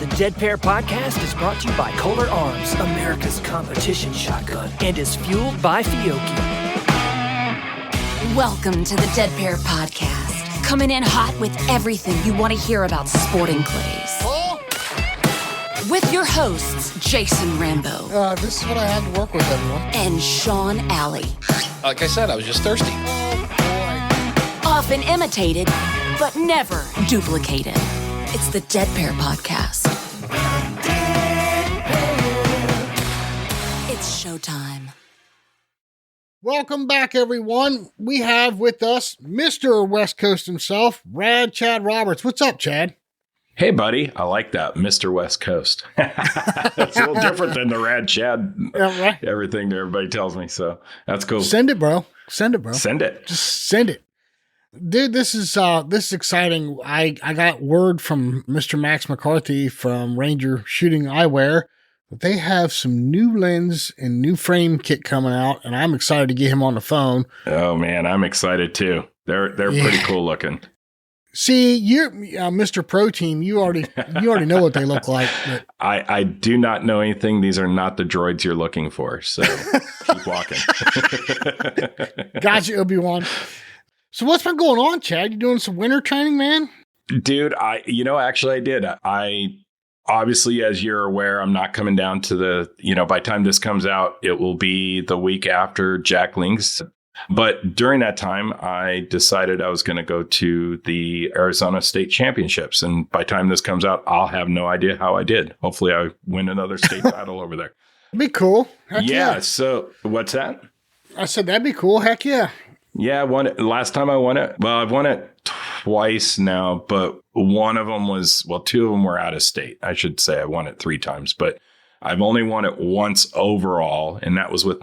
The Dead Pair Podcast is brought to you by Kolar Arms, America's competition shotgun, and is fueled by Fiocchi. Welcome to the Dead Pair Podcast, coming in hot with everything you want to hear about sporting clays. With your hosts, Jason Rambo. This is what I had to work with, everyone. And Sean Alley. Like I said, I was just thirsty. Oh, boy. Often imitated, but never duplicated. It's the Dead Pair Podcast. It's showtime. Welcome back, everyone. We have with us Mr. West Coast himself, RAD Chad Roberts. What's up, Chad? Hey, buddy. I like that, Mr. West Coast. That's a little different than the RAD Chad. Yeah, right. Everything that everybody tells me. So that's cool. Send it, bro. Send it, bro. Send it. Just send it. Dude, this is exciting. I got word from Mr. Max McCarthy from Ranger Shooting Eyewear that they have some new lens and new frame kit coming out, and I'm excited to get him on the phone. Oh, man. I'm excited, too. They're pretty cool looking. See, you're Mr. Protein. You already know what they look like. But I do not know anything. These are not the droids you're looking for. So keep walking. Gotcha, Obi-Wan. So what's been going on, Chad? You doing some winter training, man? Dude, actually I did. I obviously, as you're aware, I'm not coming down to by the time this comes out, it will be the week after Jack Link's. But during that time, I decided I was going to go to the Arizona State Championships. And by the time this comes out, I'll have no idea how I did. Hopefully I win another state title over there. That'd be cool. Heck yeah. So what's that? I said, that'd be cool. Heck yeah. Yeah, I won it. Last time I won it, well, I've won it twice now, but one of them two of them were out of state. I should say I won it 3 times, but I've only won it once overall. And that was with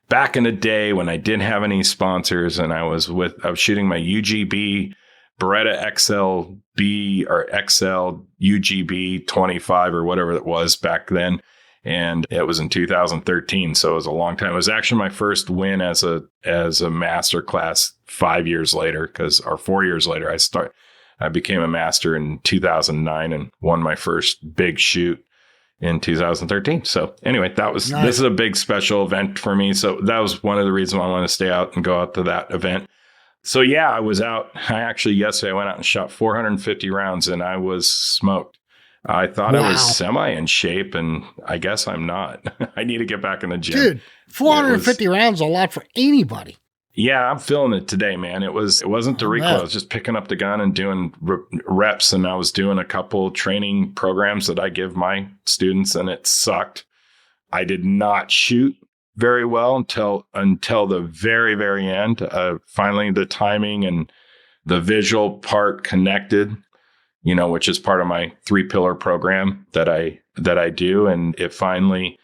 back in the day when I didn't have any sponsors, and I was shooting my UGB Beretta XLB or XL UGB 25 or whatever it was back then. And it was in 2013. So it was a long time. It was actually my first win as a master class 5 years later, or 4 years later. I became a master in 2009 and won my first big shoot in 2013. So anyway, This is a big special event for me. So that was one of the reasons why I want to stay out and go out to that event. So yeah, I was out. Yesterday I went out and shot 450 rounds and I was smoked. I thought I was semi in shape, and I guess I'm not. I need to get back in the gym. Dude, 450 rounds is a lot for anybody. Yeah, I'm feeling it today, man. It wasn't the recoil. I was just picking up the gun and doing reps, and I was doing a couple training programs that I give my students, and it sucked. I did not shoot very well until the very, very end. Finally, the timing and the visual part connected, which is part of my 3-pillar program that I do. And it finally,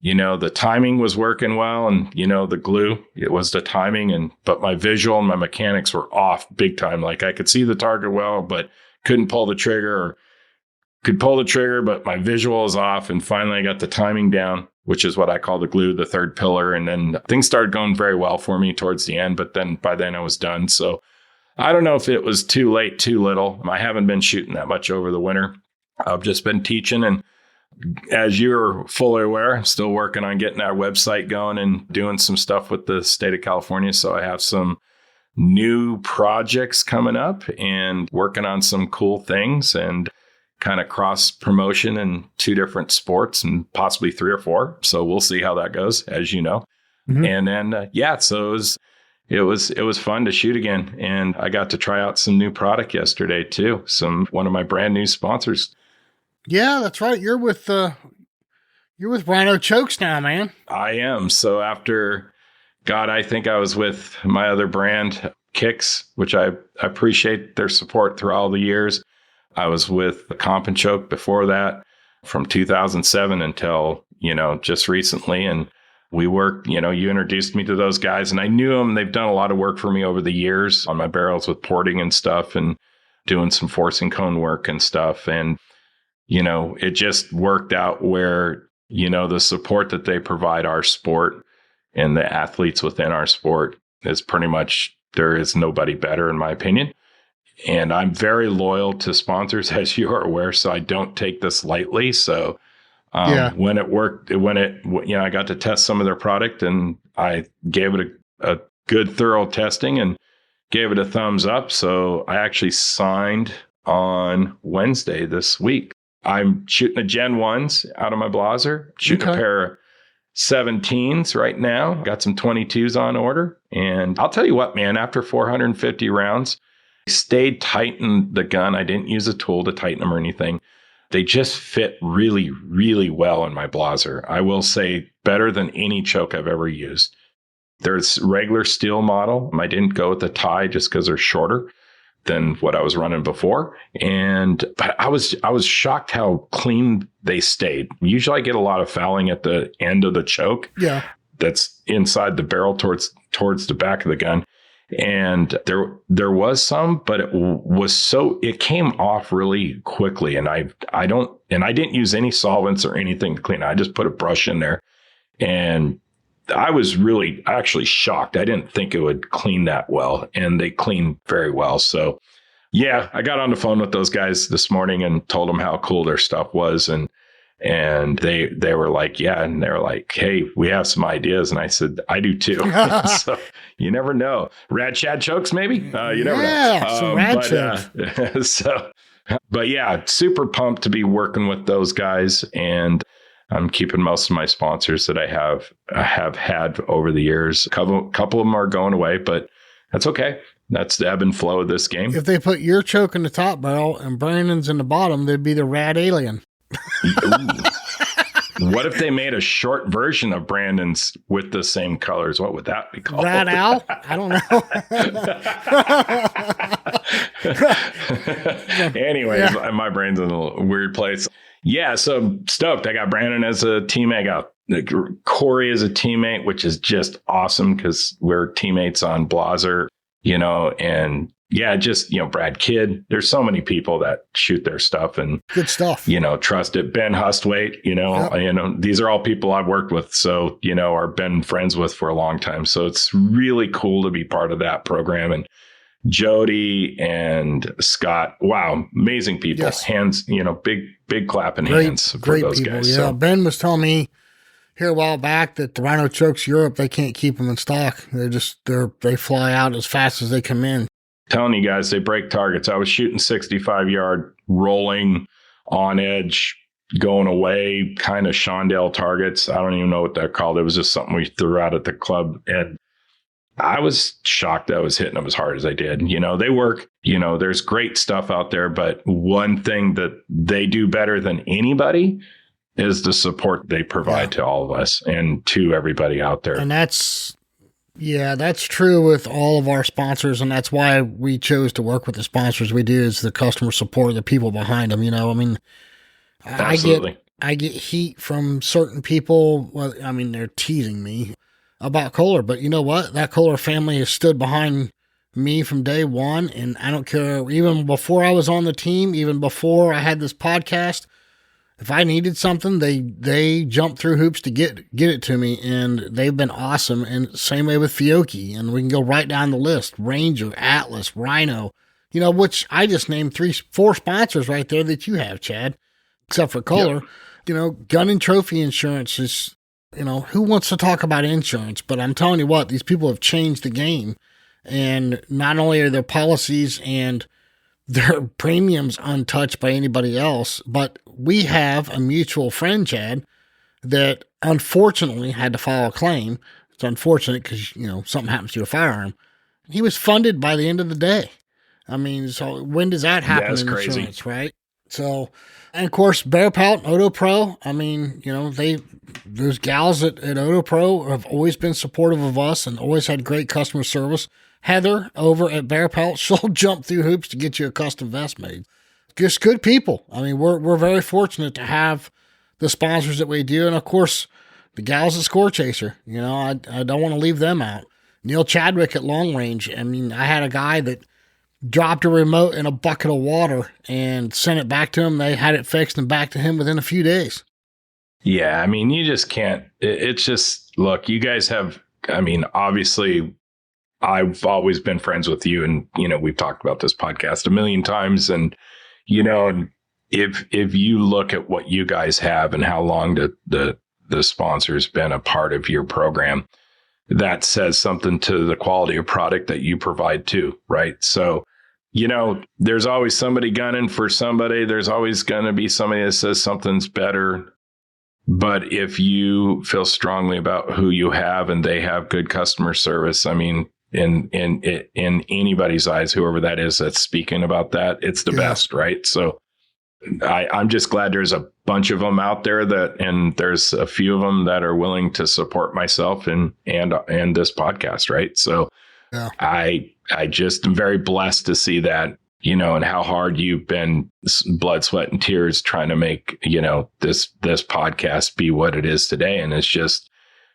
the timing was working well, and, the glue, it was the timing, but my visual and my mechanics were off big time. Like I could see the target well, but couldn't pull the trigger, or could pull the trigger, but my visual is off. And finally I got the timing down, which is what I call the glue, the 3rd pillar. And then things started going very well for me towards the end, but then by then I was done. So I don't know if it was too late, too little. I haven't been shooting that much over the winter. I've just been teaching. And as you're fully aware, I'm still working on getting our website going and doing some stuff with the state of California. So I have some new projects coming up and working on some cool things and kind of cross promotion in 2 different sports and possibly 3 or 4. So we'll see how that goes, as you know. Mm-hmm. And then, so it was fun to shoot again, and I got to try out some new product yesterday too. One of my brand new sponsors. Yeah, that's right. You're with Rhino Chokes now, man. I am. So after, I think I was with my other brand, Kicks, which I appreciate their support through all the years. I was with Comp and Choke before that, from 2007 until just recently, and we worked, you introduced me to those guys, and I knew them. They've done a lot of work for me over the years on my barrels with porting and stuff, and doing some forcing cone work and stuff. And, it just worked out where, the support that they provide our sport and the athletes within our sport is pretty much, there is nobody better, in my opinion. And I'm very loyal to sponsors, as you are aware, so I don't take this lightly. So when it worked, I got to test some of their product, and I gave it a good, thorough testing and gave it a thumbs up. So I actually signed on Wednesday this week. I'm shooting the Gen 1s out of my Blazer, shooting a pair of 17s right now. Got some 22s on order. And I'll tell you what, man, after 450 rounds, I stayed tight in the gun. I didn't use a tool to tighten them or anything. They just fit really, really well in my Blazer. I will say better than any choke I've ever used. There's regular steel model. I didn't go with the tie just because they're shorter than what I was running before. But I was shocked how clean they stayed. Usually I get a lot of fouling at the end of the choke. Yeah. That's inside the barrel towards the back of the gun. And there was some, but it came off really quickly. And I didn't use any solvents or anything to clean it. I just put a brush in there, and I was really actually shocked. I didn't think it would clean that well, and they clean very well. So yeah, I got on the phone with those guys this morning and told them how cool their stuff was. And they were like, yeah. And they were like, hey, we have some ideas. And I said, I do too. So you never know. RAD Chad chokes, maybe? You never know. Some RAD chokes. But yeah, super pumped to be working with those guys. And I'm keeping most of my sponsors that I have had over the years. A couple of them are going away, but that's okay. That's the ebb and flow of this game. If they put your choke in the top barrel and Brandon's in the bottom, they'd be the RAD alien. What if they made a short version of Brandon's with the same colors? What would that be called? RAD Owl? I don't know. Anyways, my brain's in a weird place. Yeah, so stoked. I got Brandon as a teammate. I got Corey as a teammate, which is just awesome because we're teammates on Blazer, and yeah, just, Brad Kidd. There's so many people that shoot their stuff and good stuff, trust it. Ben Hustwaite, these are all people I've worked with. So, or been friends with for a long time. So it's really cool to be part of that program. And Jody and Scott, wow, amazing people. Yes. Hands, big clapping hands for those people, guys. Yeah, so, Ben was telling me here a while back that the Rhino Chokes Europe, they can't keep them in stock. They fly out as fast as they come in. Telling you guys, they break targets. I was shooting 65-yard, rolling on edge, going away, kind of Shondale targets. I don't even know what they're called. It was just something we threw out at the club, and I was shocked that I was hitting them as hard as I did. They work, there's great stuff out there, but one thing that they do better than anybody is the support they provide to all of us and to everybody out there. And that's true with all of our sponsors. And that's why we chose to work with the sponsors we do, is the customer support, the people behind them. Absolutely. I get heat from certain people. Well, they're teasing me about Kolar, but you know what? That Kolar family has stood behind me from day one. And I don't care, even before I was on the team, even before I had this podcast, if I needed something, they jumped through hoops to get it to me, and they've been awesome. And same way with Fiocchi, and we can go right down the list: Ranger, Atlas, Rhino, which I just named 4 sponsors right there that you have, Chad, except for Kolar. Yep. Gun and trophy insurance is, who wants to talk about insurance? But I'm telling you what, these people have changed the game, and not only are their policies and their premiums untouched by anybody else, but we have a mutual friend, Chad, that unfortunately had to file a claim. It's unfortunate because, something happens to your firearm. He was funded by the end of the day. So when does that happen in crazy. Insurance, right? So, and of course, Bear Pelt, Auto Pro, those gals at Auto Pro have always been supportive of us and always had great customer service. Heather over at Bear Pelt, she'll jump through hoops to get you a custom vest made. Just good people. We're very fortunate to have the sponsors that we do. And of course, the gals at Score Chaser, I don't want to leave them out. Neil Chadwick at Long Range. I had a guy that dropped a remote in a bucket of water and sent it back to him. They had it fixed and back to him within a few days. Yeah. You just can't, it's just, look, you guys have, obviously I've always been friends with you, and we've talked about this podcast a million times, and if you look at what you guys have and how long the sponsor's been a part of your program, that says something to the quality of product that you provide too, right? So, there's always somebody gunning for somebody. There's always going to be somebody that says something's better. But if you feel strongly about who you have and they have good customer service, I mean, in anybody's eyes, whoever that is that's speaking about that, it's the best, right? So I'm just glad there's a bunch of them out there and there's a few of them that are willing to support myself and this podcast, right? So I just am very blessed to see that, and how hard you've been, blood, sweat, and tears trying to make, this podcast be what it is today. And it's just,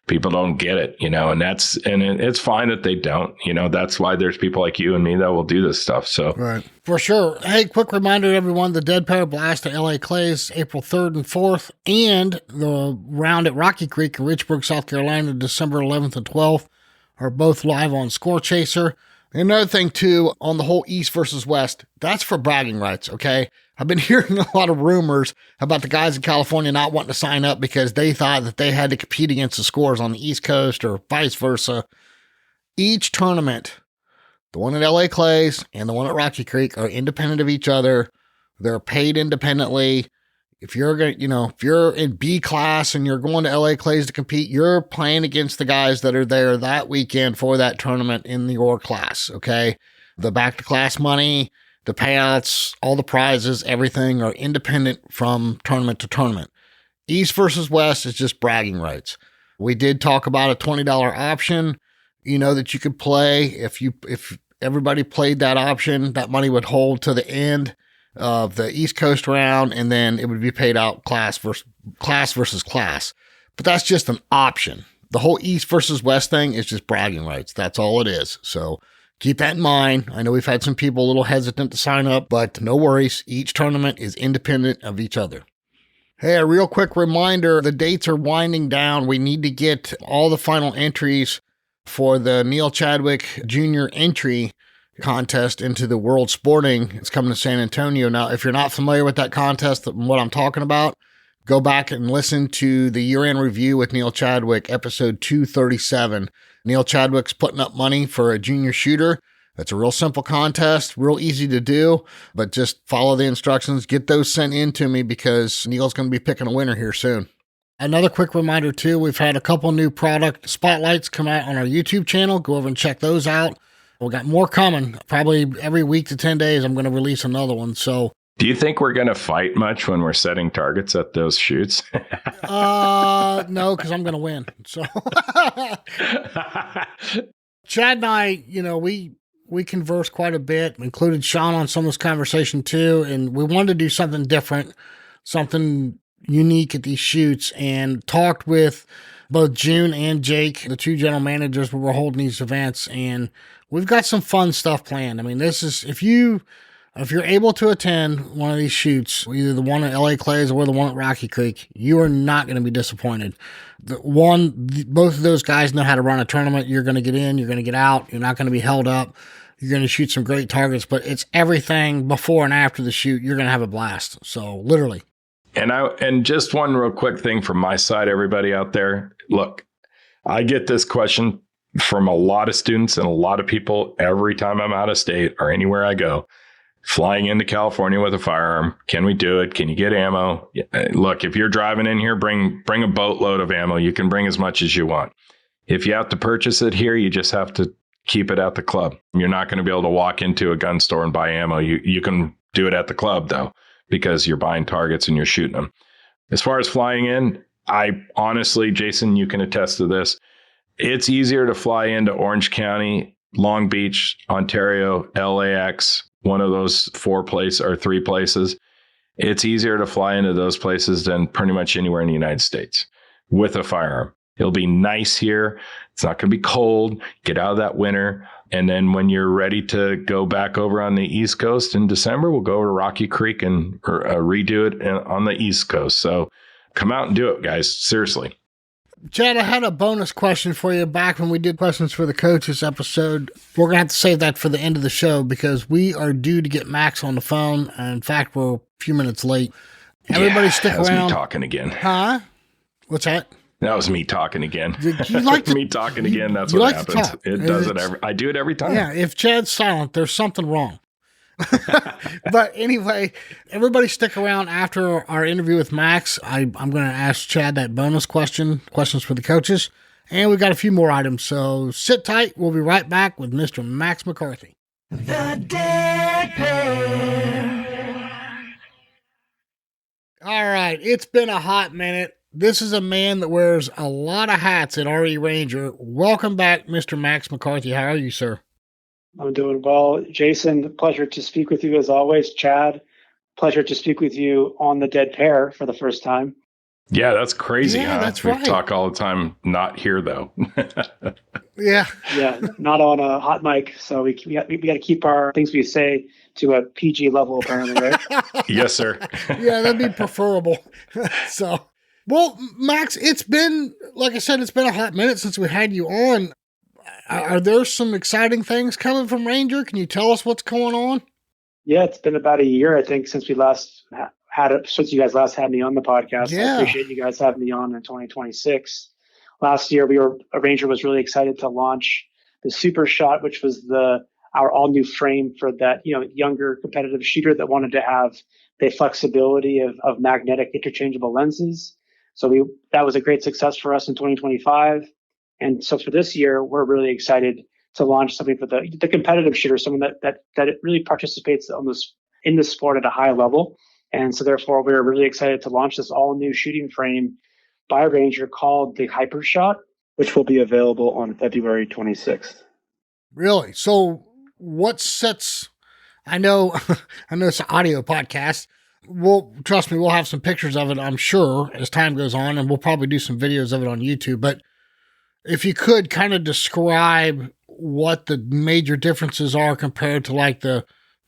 people don't get it, and it's fine that they don't, that's why there's people like you and me that will do this stuff. So, right. For sure. Hey, quick reminder to everyone, the Dead Pair Blast at LA Clays, April 3rd and 4th, and the round at Rocky Creek in Richburg, South Carolina, December 11th and 12th, are both live on Score Chaser. Another thing too, on the whole East versus West, that's for bragging rights. Okay. I've been hearing a lot of rumors about the guys in California not wanting to sign up because they thought that they had to compete against the scores on the East Coast or vice versa. Each tournament, the one at LA Clays and the one at Rocky Creek, are independent of each other. They're paid independently. If you're going, if you're in B class and you're going to LA Clays to compete, you're playing against the guys that are there that weekend for that tournament in your class. Okay. The back to class money, the payouts, all the prizes, everything are independent from tournament to tournament. East versus West is just bragging rights. We did talk about a $20 option, that you could play. If everybody played that option, that money would hold to the end of the East Coast round, and then it would be paid out class versus class. But that's just an option. The whole East versus West thing is just bragging rights. That's all it is. So keep that in mind. I know we've had some people a little hesitant to sign up, but no worries. Each tournament is independent of each other. Hey, a real quick reminder, the dates are winding down. We need to get all the final entries for the Neil Chadwick Jr. entry contest into the World Sporting. It's coming to San Antonio. Now, if you're not familiar with that contest and what I'm talking about, go back and listen to the year-end review with Neil Chadwick, episode 237. Neil Chadwick's putting up money for a junior shooter. It's a real simple contest, real easy to do, but just follow the instructions. Get those sent in to me because Neil's going to be picking a winner here soon. Another quick reminder too, we've had a couple new product spotlights come out on our YouTube channel. Go over and check those out. We got more coming. Probably every week to 10 days, I'm going to release another one. So, do you think we're going to fight much when we're setting targets at those shoots? No, because I'm going to win. So, Chad and I, we converse quite a bit. Included Sean on some of this conversation too, and we wanted to do something different, something unique at these shoots, and talked with both June and Jake, the two general managers where we're holding these events, and we've got some fun stuff planned. I mean, this is, if you're able to attend one of these shoots, either the one at LA Clays or the one at Rocky Creek, you are not going to be disappointed. Both of those guys know how to run a tournament. You're going to get in, you're going to get out, you're not going to be held up. You're going to shoot some great targets, but it's everything before and after the shoot. You're going to have a blast. So literally. And just one real quick thing from my side, everybody out there. Look, I get this question from a lot of students and a lot of people every time I'm out of state or anywhere I go. Flying into California with a firearm, can we do it? Can you get ammo? Look, if you're driving in here, bring a boatload of ammo. You can bring as much as you want. If you have to purchase it here, you just have to keep it at the club. You're not going to be able to walk into a gun store and buy ammo. You can do it at the club, though, because you're buying targets and you're shooting them. As far as flying in, I honestly, Jason, you can attest to this. It's easier to fly into Orange County, Long Beach, Ontario, LAX, one of those 3 places. It's easier to fly into those places than pretty much anywhere in the United States with a firearm. It'll be nice here. It's not going to be cold. Get out of that winter. And then when you're ready to go back over on the East Coast in December, we'll go over to Rocky Creek and redo it on the East Coast. So come out and do it, guys. Seriously. Chad, I had a bonus question for you back when we did questions for the coaches episode. We're going to have to save that for the end of the show because we are due to get Max on the phone. In fact, we're a few minutes late. Everybody stick around. That was me talking again. Huh? What's that? That was me talking again. You like me talking again. That's what happens. It does it every. I do it every time. Yeah. If Chad's silent, there's something wrong. But anyway, everybody stick around after our interview with Max. I'm going to ask Chad that bonus questions for the coaches, and we've got a few more items. So sit tight. We'll be right back with Mr. Max McCarthy. The Dead Pair. All right. It's been a hot minute. This is a man that wears a lot of hats at RE Ranger. Welcome back, Mr. Max McCarthy. How are you, sir? I'm doing well. Jason, pleasure to speak with you as always. Chad, pleasure to speak with you on the Dead Pair for the first time. Yeah, that's crazy, Yeah, huh? that's We right. talk all the time, not here, though. Yeah. Yeah, not on a hot mic, so we got to keep our things we say to a PG level, apparently, right? Yes, sir. Yeah, that'd be preferable. So, well, Max, it's been, like I said, it's been a hot minute since we had you on. Are there some exciting things coming from Ranger? Can you tell us what's going on? Yeah, it's been about a year, I think, since we last since you guys last had me on the podcast. Yeah. I appreciate you guys having me on in 2026. Last year, Ranger was really excited to launch the Hypershot, which was our all new frame for that, younger competitive shooter that wanted to have the flexibility of magnetic interchangeable lenses. So that was a great success for us in 2025. And so for this year, we're really excited to launch something for the competitive shooter, someone that it really participates in the sport at a high level. And so therefore, we're really excited to launch this all new shooting frame by Ranger called the Hypershot, which will be available on February 26th. Really? So what sets, I know it's an audio podcast. Well, trust me, we'll have some pictures of it, I'm sure, as time goes on, and we'll probably do some videos of it on YouTube. But if you could kind of describe what the major differences are compared to like the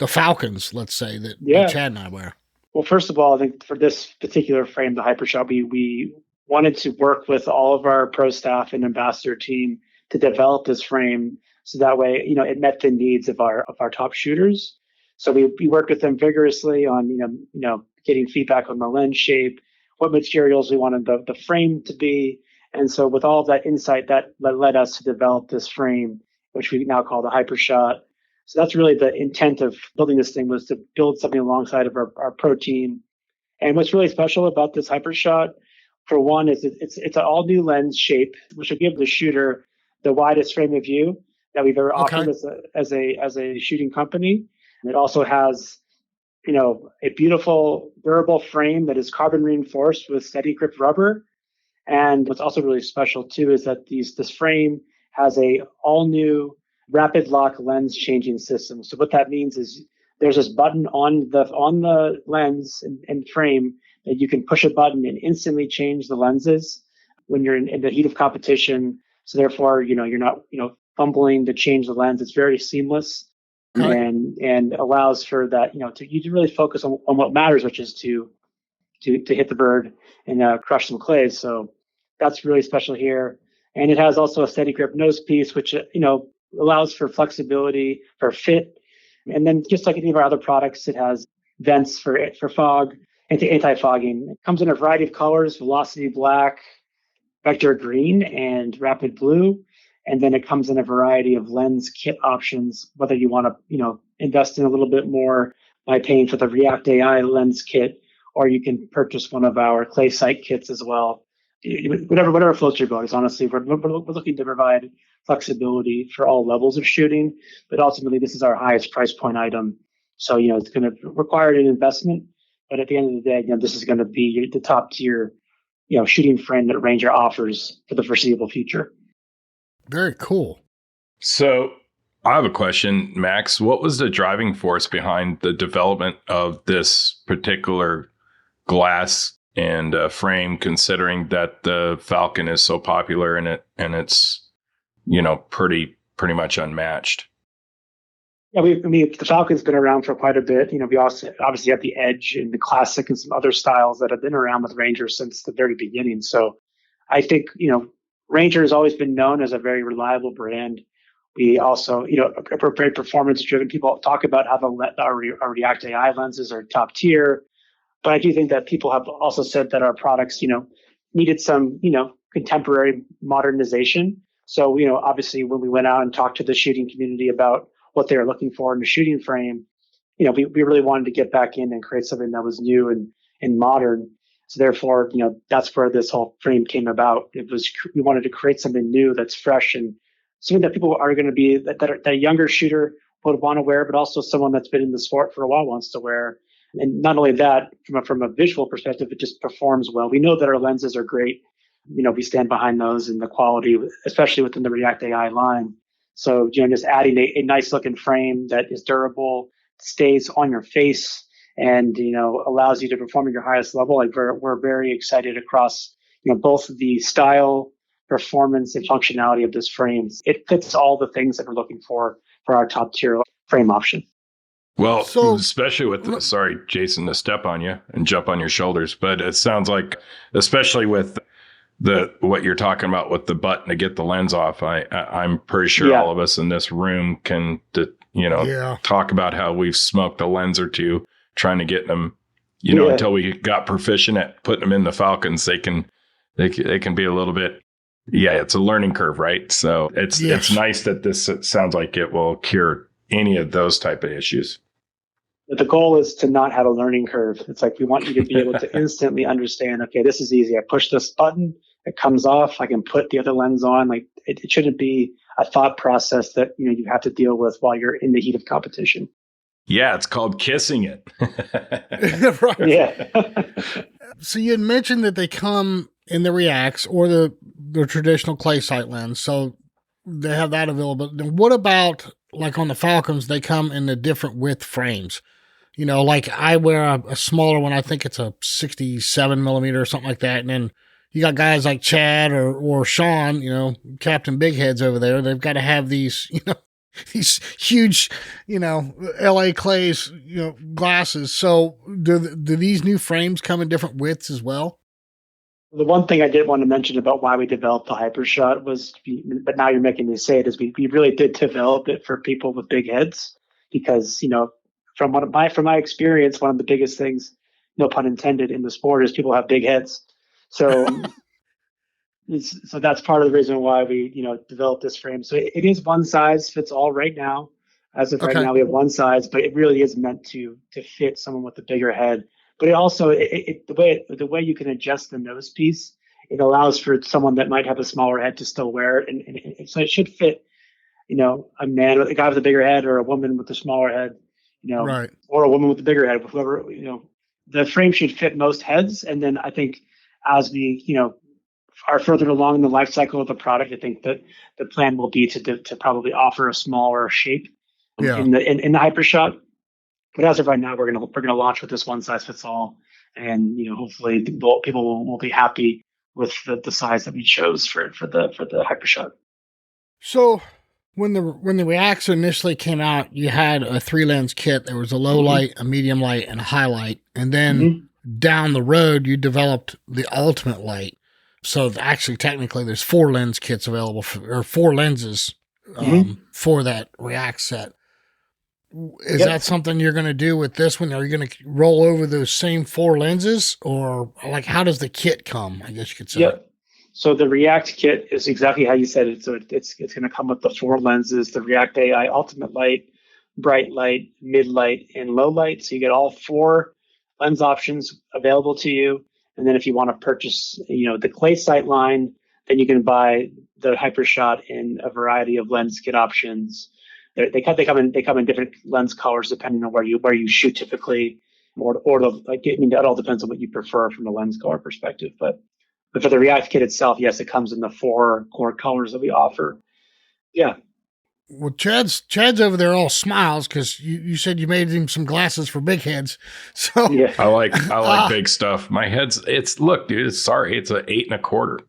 Falcons, let's say, that Chad and I wear. Well, first of all, I think for this particular frame, the Hypershot, we wanted to work with all of our pro staff and ambassador team to develop this frame so that way, it met the needs of our top shooters. So we worked with them vigorously on, getting feedback on the lens shape, what materials we wanted the frame to be. And so with all of that insight, that led us to develop this frame, which we now call the Hypershot. So that's really the intent of building this thing, was to build something alongside of our pro team. And what's really special about this Hypershot, for one, is it's an all new lens shape, which will give the shooter the widest frame of view that we've ever offered as a shooting company. And it also has, a beautiful durable frame that is carbon reinforced with steady grip rubber. And what's also really special too is that this frame has a all new rapid lock lens changing system. So what that means is there's this button on the lens and frame that you can push a button and instantly change the lenses when you're in the heat of competition. So therefore, you're not, fumbling to change the lens. It's very seamless and allows for that, to really focus on what matters, which is to hit the bird and crush some clays. So that's really special here. And it has also a steady grip nose piece, which, allows for flexibility, for fit. And then just like any of our other products, it has vents for fog, anti-fogging. It comes in a variety of colors: velocity black, vector green, and rapid blue. And then it comes in a variety of lens kit options, whether you want to, invest in a little bit more by paying for the RIACT AI lens kit, or you can purchase one of our clay sight kits as well. Whatever floats your boat. Honestly, we're looking to provide flexibility for all levels of shooting, but ultimately this is our highest price point item. So, it's going to require an investment, but at the end of the day, this is going to be the top tier, shooting frame that Ranger offers for the foreseeable future. Very cool. So I have a question, Max. What was the driving force behind the development of this particular glass and frame, considering that the Falcon is so popular and it's pretty much unmatched? Yeah, the Falcon's been around for quite a bit. We also obviously have the Edge and the Classic and some other styles that have been around with Ranger since the very beginning. So I think, Ranger has always been known as a very reliable brand. We also, are very performance driven. People talk about how our RIACT AI lenses are top tier. But I do think that people have also said that our products, needed some, contemporary modernization. So, obviously when we went out and talked to the shooting community about what they were looking for in a shooting frame, we really wanted to get back in and create something that was new and modern. So therefore, that's where this whole frame came about. We wanted to create something new that's fresh and something that people are going to be, that a younger shooter would want to wear, but also someone that's been in the sport for a while wants to wear. And not only that, from a visual perspective, it just performs well. We know that our lenses are great. We stand behind those and the quality, especially within the RIACT AI line. So, just adding a nice looking frame that is durable, stays on your face, and, allows you to perform at your highest level. Like we're very excited across, both the style, performance, and functionality of this frame. It fits all the things that we're looking for our top tier frame option. Well, especially with sorry, Jason, to step on you and jump on your shoulders, but it sounds like, especially with what you're talking about with the button to get the lens off, I'm pretty sure all of us in this room can, talk about how we've smoked a lens or two trying to get them, until we got proficient at putting them in the Falcons. They can be a little bit. Yeah, it's a learning curve, right? So it's nice that this sounds like it will cure any of those type of issues. But the goal is to not have a learning curve. It's like we want you to be able to instantly understand, okay, this is easy. I push this button, it comes off, I can put the other lens on. Like it shouldn't be a thought process that you have to deal with while you're in the heat of competition. Yeah, it's called kissing it. Right. Yeah. So you had mentioned that they come in the RIACTs or the traditional clay sight lens. So they have that available. Then what about, like on the Falcons, they come in the different width frames? Like I wear a smaller one. I think it's a 67 millimeter or something like that. And then you got guys like Chad or Sean, Captain Big Heads over there. They've got to have these, these huge, LA Clays, glasses. So do these new frames come in different widths as well? The one thing I did want to mention about why we developed the Hypershot but now you're making me say it, is we really did develop it for people with big heads because, from my experience, one of the biggest things, no pun intended, in the sport is people have big heads. So, so that's part of the reason why we, developed this frame. So it is one size fits all right now. As of right now, we have one size, but it really is meant to fit someone with a bigger head. But it also, the way you can adjust the nose piece, it allows for someone that might have a smaller head to still wear it, and so it should fit, a guy with a bigger head or a woman with a smaller head, right, or a woman with a bigger head, whoever, the frame should fit most heads. And then I think as we, are further along in the life cycle of the product, I think that the plan will be to probably offer a smaller shape in the Hypershot. But as of right now, we're gonna launch with this one size fits all, and hopefully people will be happy with the size that we chose for the Hypershot. So when the RIACTs initially came out, you had a 3-lens kit. There was a low light, a medium light, and a high light, and then down the road you developed the ultimate light. So actually, technically, there's 4 lens kits available or 4 lenses for that RIACT set. Is that something you're going to do with this one? Are you going to roll over those same 4 lenses, or like how does the kit come? I guess you could say. Yep. So the RIACT kit is exactly how you said it. So it's going to come with the 4 lenses: the RIACT AI Ultimate Light, Bright Light, Mid Light, and Low Light. So you get all 4 lens options available to you. And then if you want to purchase, the clay sight line, then you can buy the Hypershot in a variety of lens kit options. They come in different lens colors depending on where you shoot typically, it all depends on what you prefer from a lens color perspective. But for the RIACT kit itself, yes, it comes in the 4 core colors that we offer. Yeah. Well, Chad's over there all smiles because you said you made him some glasses for big heads. So yeah. I like big stuff. My head's look, dude. Sorry, it's an 8 1/4.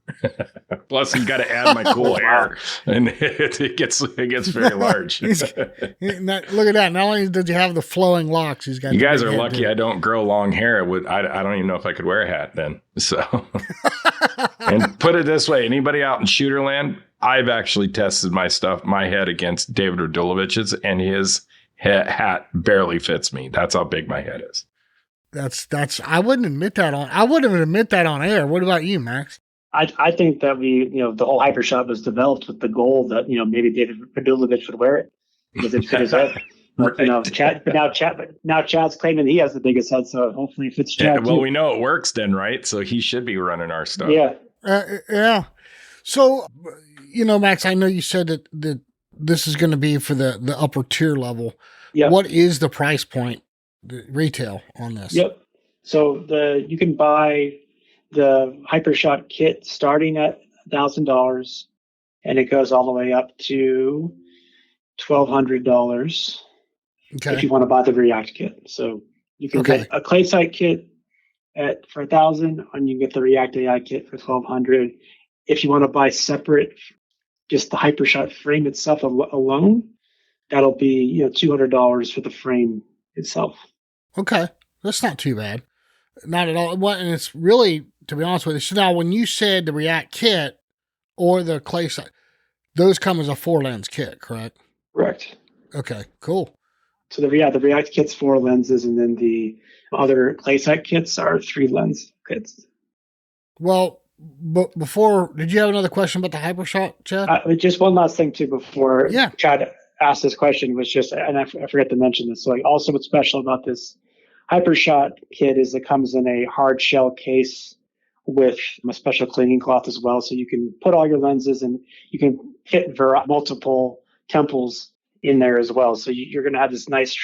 Plus, you got to add my cool hair, and it gets very large. Look at that! Not only did you have the flowing locks, he's got. You guys are lucky I don't grow long hair. I don't even know if I could wear a hat then. So. And put it this way, anybody out in shooter land, I've actually tested my head against David Radulovich's, and his hat barely fits me. That's how big my head is. That's I wouldn't admit that on air. What about you, Max? I think that the whole Hypershot was developed with the goal that, maybe David Radulovich would wear it because it fit his head. But, now Chad's claiming he has the biggest head, so hopefully it fits Chad. Well, we know it works then, right? So he should be running our stuff. Yeah. Yeah. So, Max, I know you said that this is going to be for the upper tier level. Yep. What is the price point, the retail on this? Yep. So you can buy the Hypershot kit starting at $1,000, and it goes all the way up to $1,200 if you want to buy the RIACT kit. So you can get a clay sight kit for $1,000, and you can get the RIACT AI kit for $1,200. If you want to buy separate, just the Hypershot frame itself alone, that'll be $200 for the frame itself. Okay, that's not too bad. Not at all. And it's really, to be honest with you, so now when you said the RIACT kit or the clay sight, those come as a 4-lens kit, correct? Correct. Okay, cool. So the RIACT kit's 4 lenses, and then the other clay sight kits are 3-lens kits. Well, but before, did you have another question about the Hypershot, Chad? Just one last thing too before Chad asked this question was just, and I forgot to mention this. So also what's special about this Hypershot kit is it comes in a hard shell case with a special cleaning cloth as well. So you can put all your lenses and you can fit multiple temples in there as well. So you're going to have this nice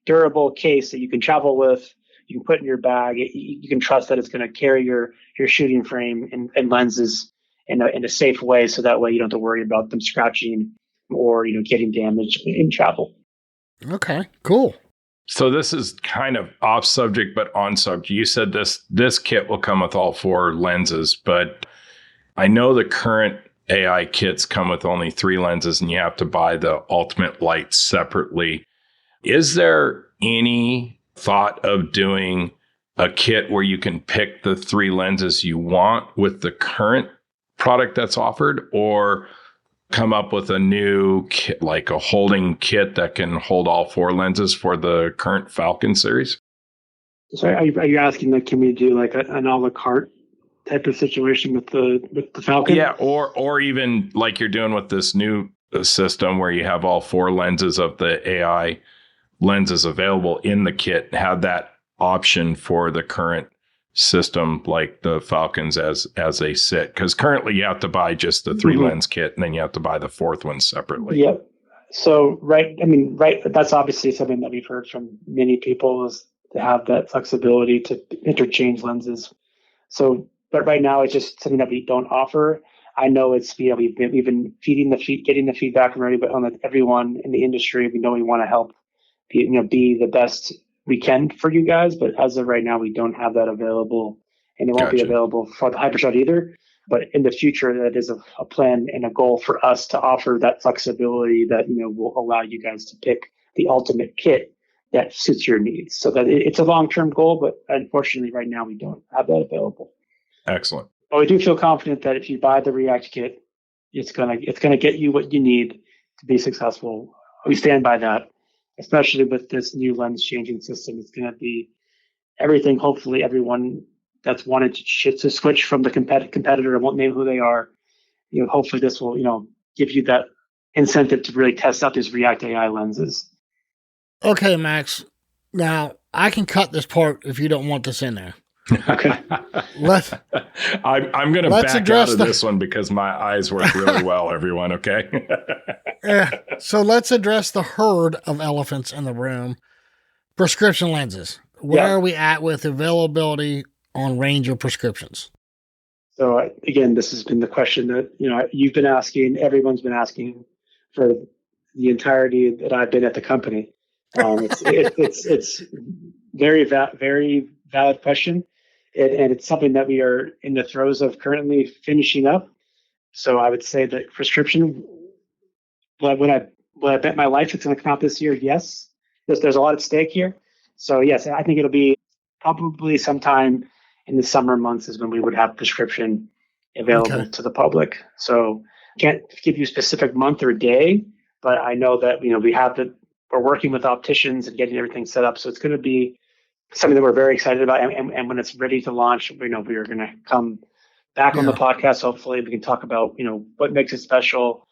durable case that you can travel with. You can put in your bag. You can trust that it's going to carry your shooting frame and lenses in a safe way. So that way you don't have to worry about them scratching or getting damaged in travel. Okay, cool. So this is kind of off subject, but on subject. You said this kit will come with all 4 lenses, but I know the current AI kits come with only 3 lenses, and you have to buy the ultimate light separately. Is there any thought of doing a kit where you can pick the 3 lenses you want with the current product that's offered, or come up with a new kit, like a holding kit that can hold all 4 lenses for the current Falcon series? So are you asking, can we do an a la carte type of situation with the Falcon? Yeah, or even like you're doing with this new system where you have all 4 lenses of the AI lenses available in the kit, have that option for the current system, like the Falcons as they sit, because currently you have to buy just the 3-lens kit, and then you have to buy the 4th one separately. Yep. So that's obviously something that we've heard from many people, is to have that flexibility to interchange lenses. So, but right now it's just something that we don't offer. I know it's we've been getting the feedback from everyone in the industry. We know we want to help be the best we can for you guys, but as of right now, we don't have that available, and it won't be available for the Hypershot either. But in the future, that is a plan and a goal for us to offer that flexibility that will allow you guys to pick the ultimate kit that suits your needs. So that it's a long-term goal, but unfortunately, right now we don't have that available. Excellent. But we do feel confident that if you buy the RIACT kit, it's gonna get you what you need to be successful. We stand by that. Especially with this new lens changing system, it's going to be everything. Hopefully, everyone that's wanted to switch from the competitor and won't name who they are, hopefully this will, give you that incentive to really test out these RIACT AI lenses. Okay, Max. Now I can cut this part if you don't want this in there. Okay. I'm going to back out of this one because my eyes work really well, everyone, okay? So let's address the herd of elephants in the room. Prescription lenses. Where are we at with availability on Ranger prescriptions? So again, this has been the question that you've been asking, everyone's been asking for the entirety that I've been at the company. It's very valid question. And it's something that we are in the throes of currently finishing up. So I would say that prescription, when I bet my life it's going to come out this year, yes. There's a lot at stake here. So yes, I think it'll be probably sometime in the summer months is when we would have prescription available to the public. So can't give you a specific month or day, but I know that, we're working with opticians and getting everything set up. So it's going to be something that we're very excited about. And when it's ready to launch, we are going to come back on the podcast. Hopefully we can talk about, what makes it special,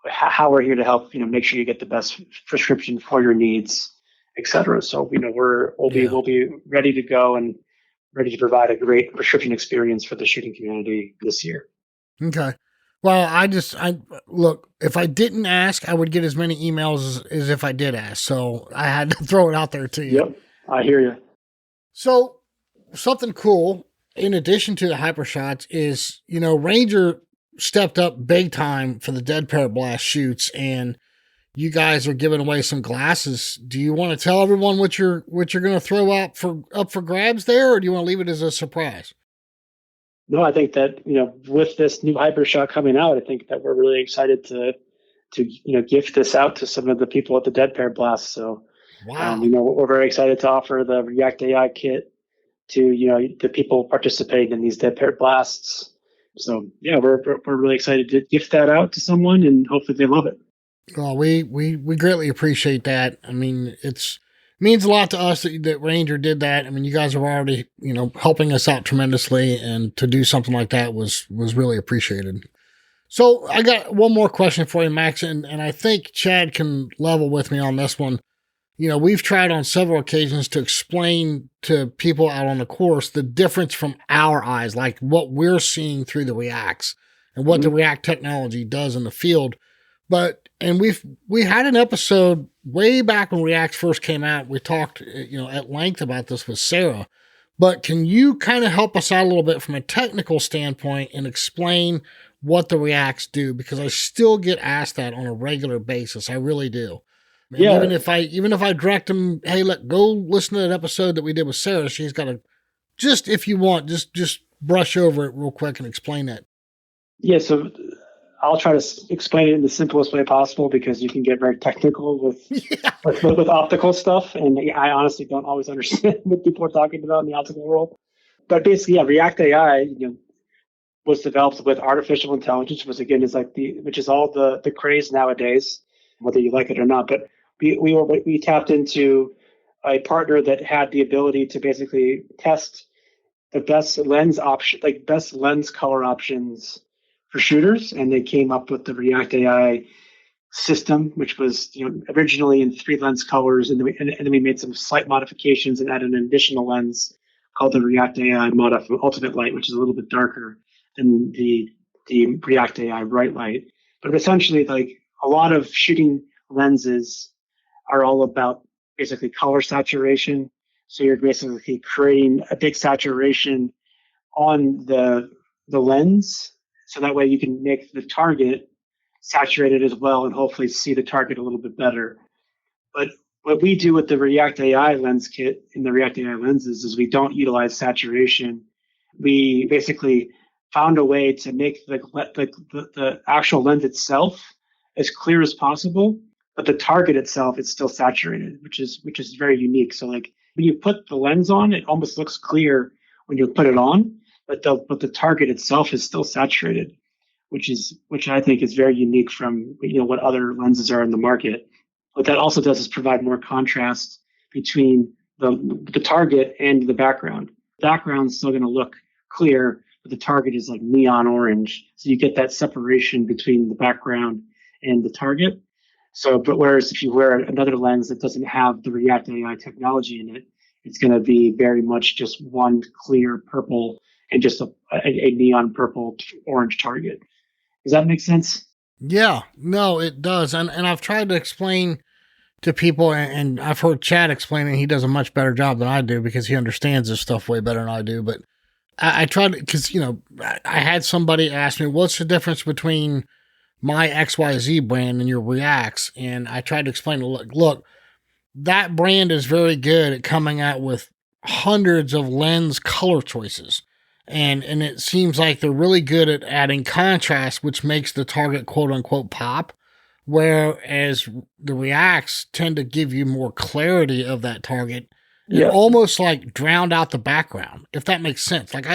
how we're here to help, make sure you get the best prescription for your needs, et cetera. So, we'll be ready to go and ready to provide a great prescription experience for the shooting community this year. Okay. Well, I look, if I didn't ask, I would get as many emails as if I did ask. So I had to throw it out there to you. Yep. I hear you. So something cool, in addition to the Hypershots, is, Ranger stepped up big time for the Dead Parrot Blast shoots, and you guys are giving away some glasses. Do you want to tell everyone what you're going to throw up for grabs there, or do you want to leave it as a surprise? No, I think that, with this new Hypershot coming out, I think that we're really excited to gift this out to some of the people at the Dead Parrot Blast. So, wow. We're very excited to offer the RIACT AI kit to, the people participating in these Dead Parrot Blasts. So yeah, we're really excited to gift that out to someone, and hopefully they love it. Well, we greatly appreciate that. I mean, it means a lot to us that Ranger did that. I mean, you guys are already, helping us out tremendously, and to do something like that was really appreciated. So I got one more question for you, Max, and I think Chad can level with me on this one. We've tried on several occasions to explain to people out on the course the difference from our eyes, like what we're seeing through the REACTs and what the REACT technology does in the field. And we had an episode way back when REACT first came out. We talked, at length about this with Sarah. But can you kind of help us out a little bit from a technical standpoint and explain what the REACTs do? Because I still get asked that on a regular basis. I really do. And yeah. Even if I direct them, hey, go listen to that episode that we did with Sarah. She's got to if you want, just brush over it real quick and explain that. Yeah. So I'll try to explain it in the simplest way possible, because you can get very technical with optical stuff. And I honestly don't always understand what people are talking about in the optical world. But basically, RIACT AI, was developed with artificial intelligence, which is all the craze nowadays, whether you like it or not. But we tapped into a partner that had the ability to basically test the best lens option, like best lens color options for shooters, and they came up with the RIACT AI system, which was originally in 3 lens colors, and then we made some slight modifications and added an additional lens called the RIACT AI Ultimate Light, which is a little bit darker than the RIACT AI Bright Light. But essentially, like a lot of shooting lenses are all about basically color saturation. So you're basically creating a big saturation on the lens, so that way you can make the target saturated as well and hopefully see the target a little bit better. But what we do with the RIACT AI lens kit in the RIACT AI lenses is we don't utilize saturation. We basically found a way to make the actual lens itself as clear as possible, but the target itself is still saturated, which is very unique. So like when you put the lens on, it almost looks clear when you put it on, but the target itself is still saturated, which I think is very unique from what other lenses are in the market. What that also does is provide more contrast between the target and the background. The background's still going to look clear, but the target is like neon orange, so you get that separation between the background and the target. So, but whereas if you wear another lens that doesn't have the RIACT AI technology in it, it's going to be very much just one clear purple and just a neon purple orange target. Does that make sense? Yeah, no, it does. And I've tried to explain to people, and I've heard Chad explain it. He does a much better job than I do because he understands this stuff way better than I do. But I tried to, because, I had somebody ask me, what's the difference between my XYZ brand and your REACTs? And I tried to explain, look, that brand is very good at coming out with hundreds of lens color choices. And it seems like they're really good at adding contrast, which makes the target quote unquote pop. Whereas the REACTs tend to give you more clarity of that target and almost like drowned out the background, if that makes sense. Like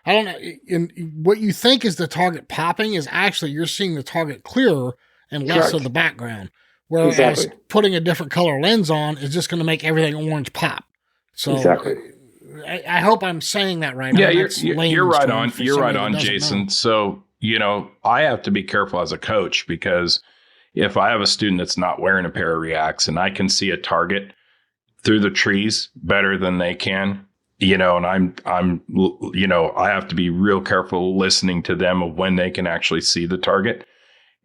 I don't know. What you think is the target popping is actually you're seeing the target clearer and less Correct. of the background. Whereas Exactly. putting a different color lens on is just going to make everything orange pop. So Exactly. I hope I'm saying that right. Yeah, I mean, you're right term on. for You're right somebody that on, doesn't Jason. know. So, I have to be careful as a coach because if I have a student that's not wearing a pair of RIACTs and I can see a target through the trees better than they can, and I have to be real careful listening to them of when they can actually see the target.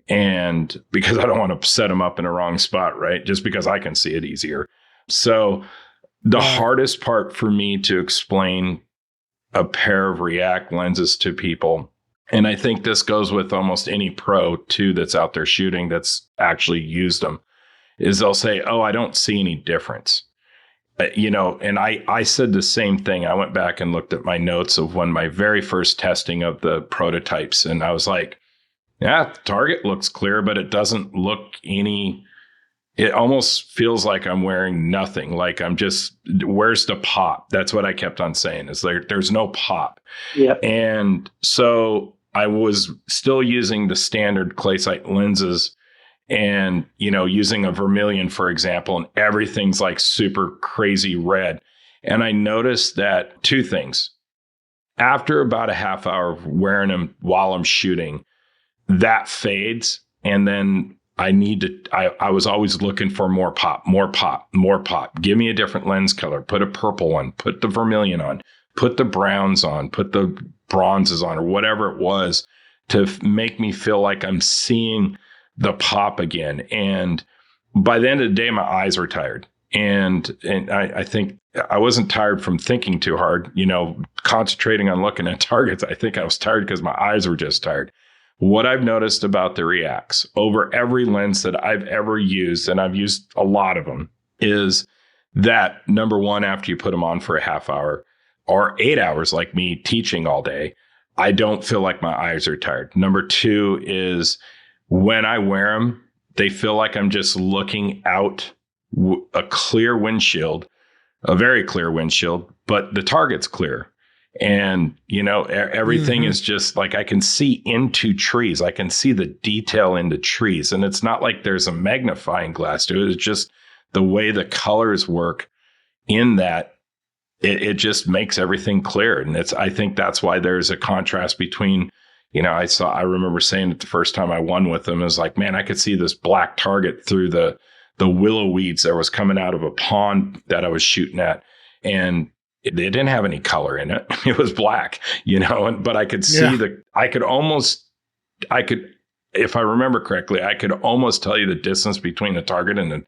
And because I don't want to set them up in a wrong spot, right? Just because I can see it easier. So the hardest part for me to explain a pair of RIACT lenses to people, and I think this goes with almost any pro too that's out there shooting that's actually used them, is they'll say, "Oh, I don't see any difference." And I said the same thing. I went back and looked at my notes of when my very first testing of the prototypes, and I was like, yeah, the target looks clear, but it doesn't look it almost feels like I'm wearing nothing. Like where's the pop? That's what I kept on saying is there's no pop. Yeah. And so I was still using the standard clay sight lenses and, using a vermilion, for example, and everything's like super crazy red. And I noticed that two things. After about a half hour of wearing them while I'm shooting, that fades. And then I was always looking for more pop. Give me a different lens color, put a purple one, put the vermilion on, put the browns on, put the bronzes on, or whatever it was to make me feel like I'm seeing the pop again. And by the end of the day, my eyes were tired. And I think I wasn't tired from thinking too hard, concentrating on looking at targets. I think I was tired because my eyes were just tired. What I've noticed about the RIACTs over every lens that I've ever used, and I've used a lot of them, is that number one, after you put them on for a half hour or 8 hours, like me teaching all day, I don't feel like my eyes are tired. Number two is when I wear them, they feel like I'm just looking out a clear windshield, a very clear windshield, but the target's clear. And, everything is just like I can see into trees. I can see the detail into trees. And it's not like there's a magnifying glass to it. It's just the way the colors work in that it just makes everything clear. And I think that's why there's a contrast between, I remember saying it the first time I won with them, is like, man, I could see this black target through the willow weeds that was coming out of a pond that I was shooting at. And it didn't have any color in it. It was black, but I could see if I remember correctly, I could almost tell you the distance between the target and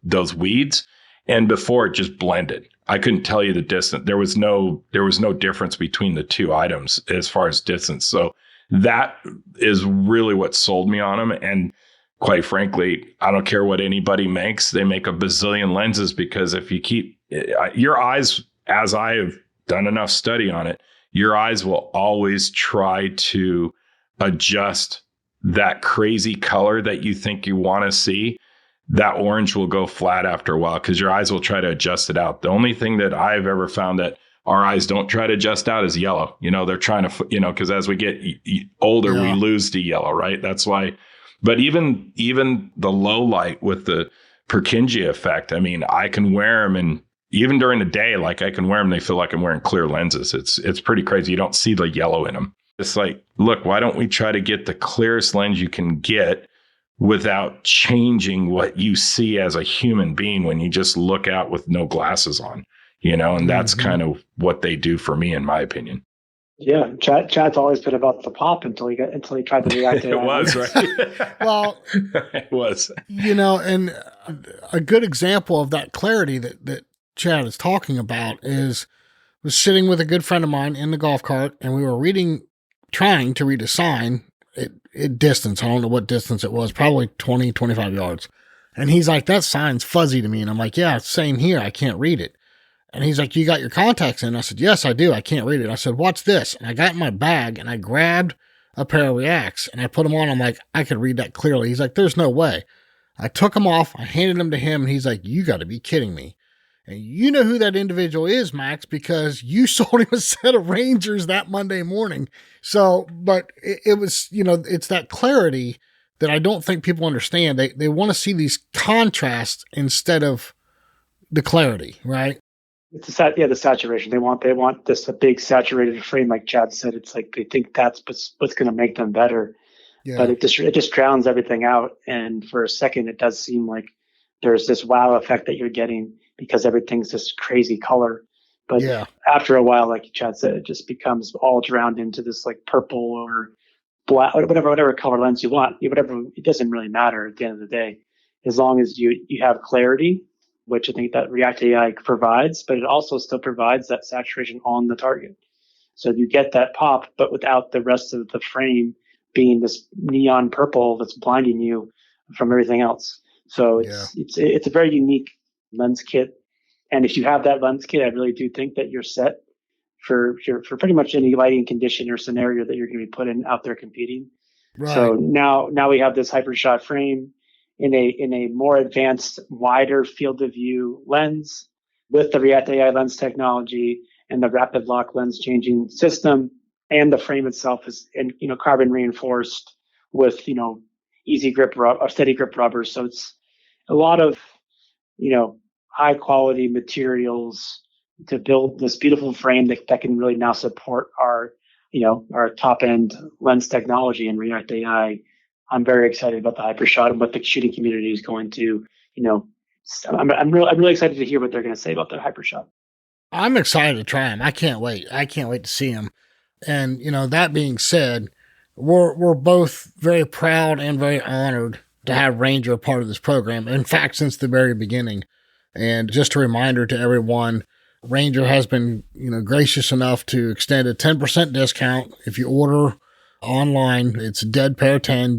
those weeds. And before it just blended. I couldn't tell you the distance. There was no difference between the two items as far as distance. So that is really what sold me on them. And quite frankly, I don't care what anybody makes. They make a bazillion lenses because if you keep your eyes, as I have done enough study on it, your eyes will always try to adjust that crazy color that you think you want to see. That orange will go flat after a while because your eyes will try to adjust it out. The only thing that I've ever found that our eyes don't try to adjust out is yellow. They're trying to, because as we get older, we lose the yellow, right? That's why. But even the low light with the Purkinje effect, I mean, I can wear them and even during the day, like I can wear them, they feel like I'm wearing clear lenses. It's pretty crazy. You don't see the yellow in them. It's like, look, why don't we try to get the clearest lens you can get without changing what you see as a human being when you just look out with no glasses on, and that's kind of what they do for me, in my opinion. Yeah, Chad's always been about the pop until he tried the RIACT AI. It was, right? Well, it was. And a good example of that clarity that Chad is talking about was sitting with a good friend of mine in the golf cart, and we were trying to read a sign at distance. I don't know what distance it was, probably 20, 25 yards. And he's like, that sign's fuzzy to me. And I'm like, yeah, same here. I can't read it. And he's like, you got your contacts in? I said, yes, I do. I can't read it. I said, what's this? And I got in my bag and I grabbed a pair of RIACTs and I put them on. I'm like, I could read that clearly. He's like, there's no way. I took them off. I handed them to him. And he's like, you got to be kidding me. And you know who that individual is, Max, because you sold him a set of Rangers that Monday morning. So, but it was, it's that clarity that I don't think people understand. They want to see these contrasts instead of the clarity, right? It's the saturation. They want this a big saturated frame, like Chad said. It's like they think that's what's going to make them better, but it just drowns everything out. And for a second, it does seem like there's this wow effect that you're getting because everything's this crazy color. But after a while, like Chad said, it just becomes all drowned into this like purple or black, whatever color lens you want. Whatever, it doesn't really matter at the end of the day, as long as you have clarity, which I think that RIACT AI provides, but it also still provides that saturation on the target. So you get that pop, but without the rest of the frame being this neon purple that's blinding you from everything else. So it's a very unique lens kit. And if you have that lens kit, I really do think that you're set for pretty much any lighting condition or scenario that you're going to be put in out there competing. Right. So now we have this Hypershot frame in a more advanced, wider field of view lens with the RIACT AI lens technology and the rapid lock lens changing system, and the frame itself is carbon reinforced with easy grip or steady grip rubber. So it's a lot of high quality materials to build this beautiful frame that can really now support our top end lens technology and RIACT AI. I'm very excited about the Hypershot and what the shooting community is going to, I'm really excited to hear what they're going to say about the Hypershot. I'm excited to try them. I can't wait. I can't wait to see them. And, that being said, we're both very proud and very honored to have Ranger a part of this program. In fact, since the very beginning. And just a reminder to everyone, Ranger has been, gracious enough to extend a 10% discount if you order online. It's DEADPAIR10,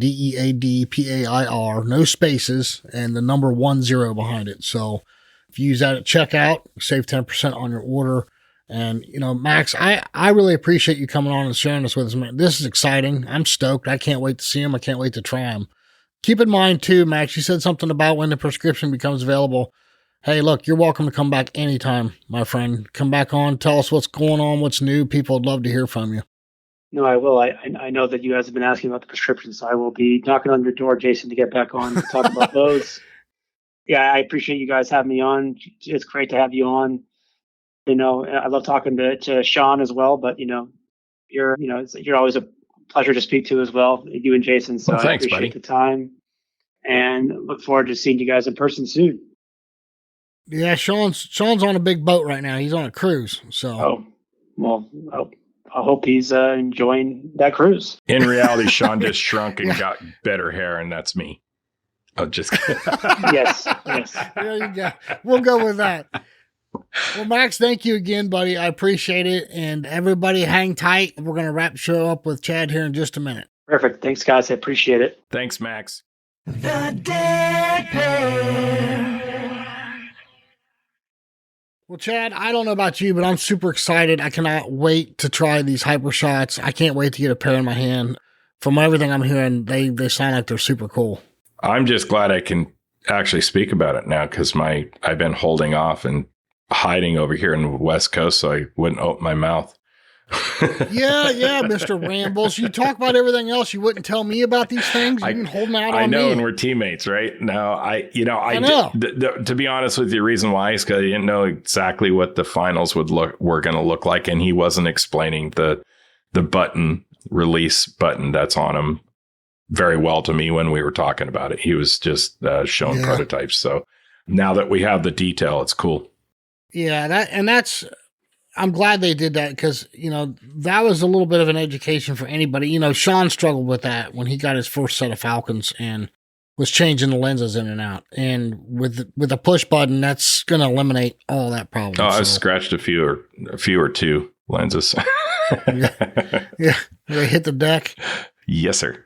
DEADPAIR, no spaces, and the number 10 behind it. So if you use that at checkout, save 10% on your order. And, Max, I really appreciate you coming on and sharing this with us, man. This is exciting. I'm stoked. I can't wait to see them. I can't wait to try them. Keep in mind, too, Max, you said something about when the prescription becomes available. Hey, look, you're welcome to come back anytime, my friend. Come back on. Tell us what's going on, what's new. People would love to hear from you. No, I will. I know that you guys have been asking about the prescriptions, so I will be knocking on your door, Jason, to get back on to talk about those. Yeah, I appreciate you guys having me on. It's great to have you on. I love talking to Sean as well, but you're always a pleasure to speak to as well, you and Jason. So thanks, I appreciate buddy. the time and look forward to seeing you guys in person soon. Yeah, Sean's on a big boat right now. He's on a cruise. So I hope he's enjoying that cruise. In reality, Sean just shrunk and got better hair, and that's me. Oh, just kidding. Yes. There you go. We'll go with that. Well, Max, thank you again, buddy. I appreciate it. And everybody hang tight. We're going to wrap the show up with Chad here in just a minute. Perfect. Thanks, guys. I appreciate it. Thanks, Max. The Dead Pair. Well, Chad, I don't know about you, but I'm super excited. I cannot wait to try these Hypershots. I can't wait to get a pair in my hand. From everything I'm hearing, they sound like they're super cool. I'm just glad I can actually speak about it now because I've been holding off and hiding over here in the West Coast so I wouldn't open my mouth. yeah, Mr. Rambles. You talk about everything else. You wouldn't tell me about these things. You've been holding out on me. I know, and we're teammates, right? No, I know. To be honest with you, the reason why is because I didn't know exactly what the finals were going to look like, and he wasn't explaining the button release button that's on him very well to me when we were talking about it. He was just showing prototypes. So now that we have the detail, it's cool. Yeah, that's. I'm glad they did that because, that was a little bit of an education for anybody. Sean struggled with that when he got his first set of Falcons and was changing the lenses in and out. And with a push button, that's going to eliminate all that problem. Oh, I scratched a few or two lenses. Yeah. They hit the deck. Yes, sir.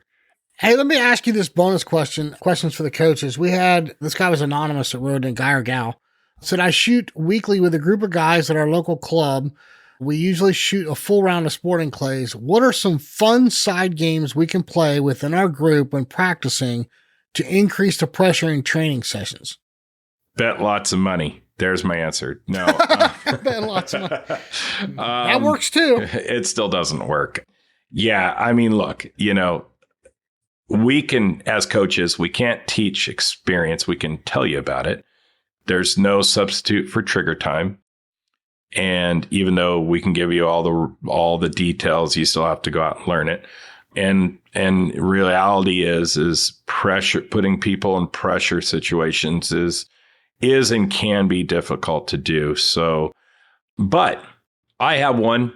Hey, let me ask you this bonus question. Questions for the coaches. We had, this guy was anonymous that wrote in, guy or gal. Said, I shoot weekly with a group of guys at our local club. We usually shoot a full round of sporting clays. What are some fun side games we can play within our group when practicing to increase the pressure in training sessions? Bet lots of money. There's my answer. No. Lots of that works too. It still doesn't work. Yeah. I mean, look, we can, as coaches, we can't teach experience. We can tell you about it. There's no substitute for trigger time. And even though we can give you all the details, you still have to go out and learn it. And reality is pressure, putting people in pressure situations is and can be difficult to do. So, but I have one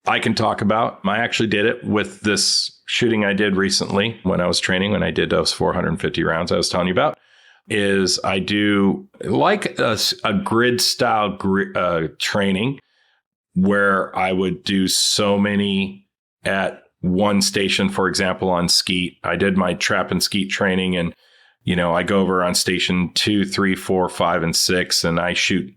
I can talk about. I actually did it with this shooting I did recently when I was training, when I did those 450 rounds I was telling you about. Is I do like a grid style training where I would do so many at one station. For example, on skeet, I did my trap and skeet training, and I go over on station 2, 3, 4, 5, and 6, and I shoot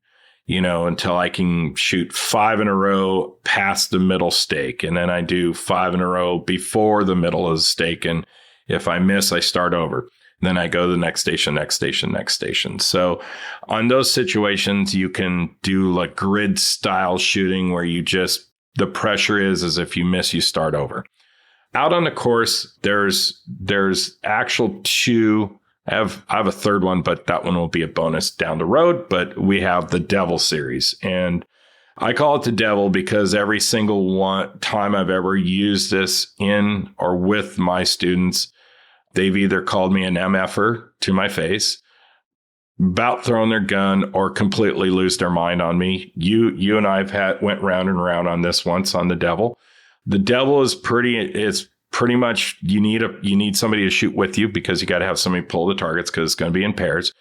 until I can shoot 5 in a row past the middle stake, and then I do 5 in a row before the middle of the stake, and if I miss, I start over. Then I go to the next station, next station, next station. So on those situations, you can do like grid style shooting where the pressure is if you miss, you start over. Out on the course, there's actual 2. I have a third one, but that one will be a bonus down the road. But we have the Devil series. And I call it the Devil because every single time I've ever used this in or with my students, they've either called me an MFer to my face, about throwing their gun, or completely lose their mind on me. You and I went round and round on this once on the Devil. The Devil is pretty much you need somebody to shoot with you because you got to have somebody pull the targets because it's going to be in pairs.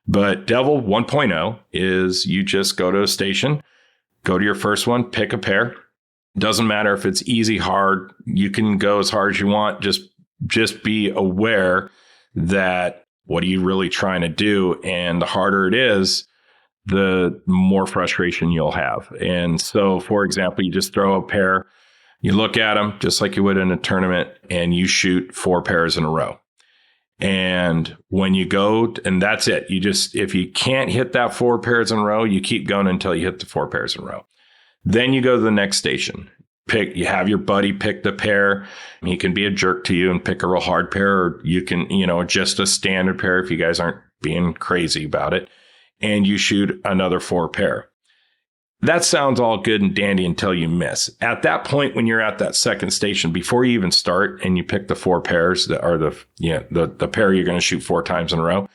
But Devil 1.0 is you just go to a station, go to your first one, pick a pair. Doesn't matter if it's easy, hard. You can go as hard as you want. Just be aware that what are you really trying to do? And the harder it is, the more frustration you'll have. And so, for example, you just throw a pair, you look at them just like you would in a tournament, and you shoot 4 pairs in a row. And when you go, and that's it. If you can't hit that 4 pairs in a row, you keep going until you hit the 4 pairs in a row. Then you go to the next station. You have your buddy pick the pair. He can be a jerk to you and pick a real hard pair, or you can, just a standard pair if you guys aren't being crazy about it. And you shoot another 4 pair. That sounds all good and dandy until you miss. At that point, when you're at that second station, before you even start and you pick the 4 pairs that are the pair you're going to shoot 4 times in a row,